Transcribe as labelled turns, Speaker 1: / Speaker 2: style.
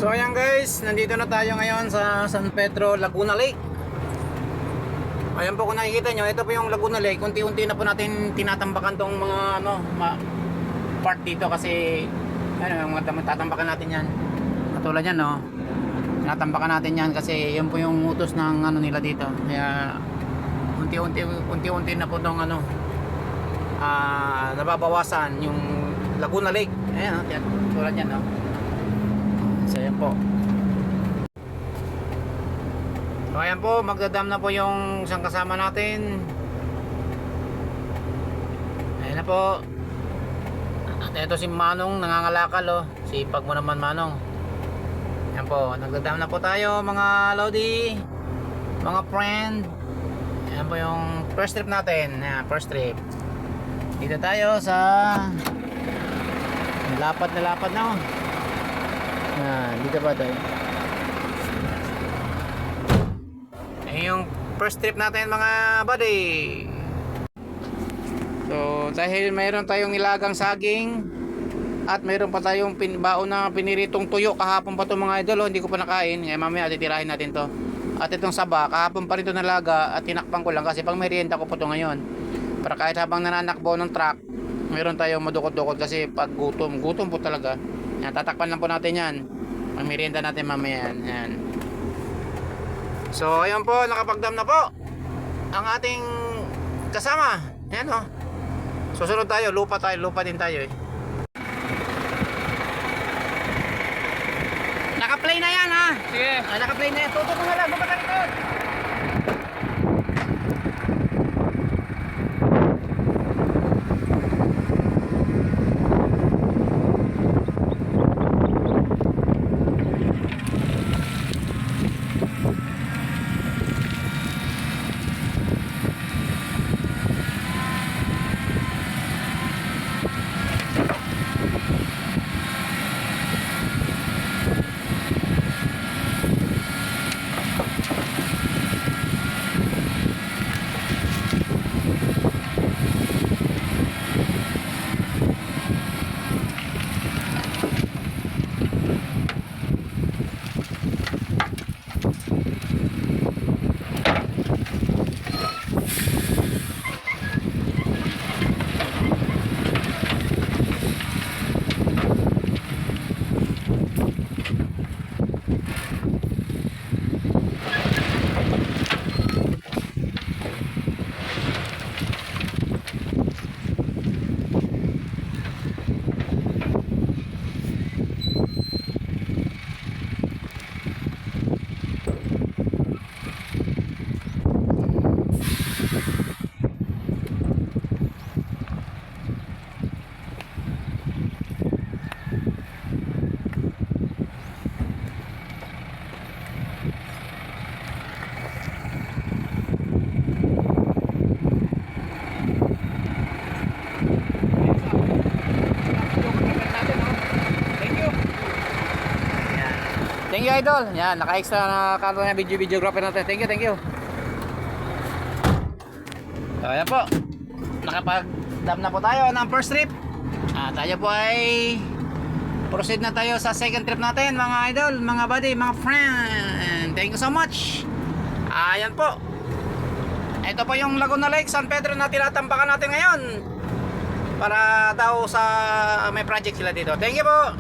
Speaker 1: So ayan guys, nandito na tayo ngayon sa San Pedro, Laguna Lake. Ayan po kung nakikita nyo, ito po yung Laguna Lake. Unti-unti na po natin tinatambakan tong mga part dito kasi yung mga tatambakan natin yan. Katulad yan no. Tinatambakan natin yan kasi yun po yung utos ng nila dito. Kaya unti-unti na po tong nababawasan yung Laguna Lake. Ayan, tulad yan no. So ayan po. So ayan po, magdadam na po yung isang kasama natin. Ayan na po. At ito si Manong nangangalakal oh. Sipag mo naman Manong. Ayan po, nagdadam na po tayo mga lodi, mga friend. Ayan po yung first trip natin. Ayan, first trip. Dito tayo sa lapad na oh. Dito ba tayo? Ay yung first trip natin mga buddy. So dahil mayroon tayong nilagang saging at mayroon pa tayong baon na piniritong tuyo kahapon pa to mga idol hindi ko pa nakain. Ngayon mamaya titirahin natin to. At itong saba kahapon pa rin to nalaga at tinakpan ko lang kasi pang merienda ko po to ngayon. Para kahit habang nananakbo ng truck mayroon tayong madukot-dukot kasi pag gutom po talaga. Yan, tatakpan lang po natin yan. Ang merienda natin mamaya yan. So ayun po, nakapagdam na po ang ating kasama. Yan o. Susunod tayo, lupa din tayo eh. Naka-play na yan ha.
Speaker 2: Sige.
Speaker 1: Naka-play na yan. Tutok mo na lang, buka ka rito. Thank you idol. Yan, naka-extra na kalo na videographer natin. Thank you. So ayan po. Nakapag-dam na po tayo ng first trip. Tayo po ay proceed na tayo sa second trip natin mga idol, mga buddy, mga friend. Thank you so much. Ayan po. Ito po yung Laguna Lake, San Pedro na tinatambakan natin ngayon. Para daw sa may project sila dito. Thank you po.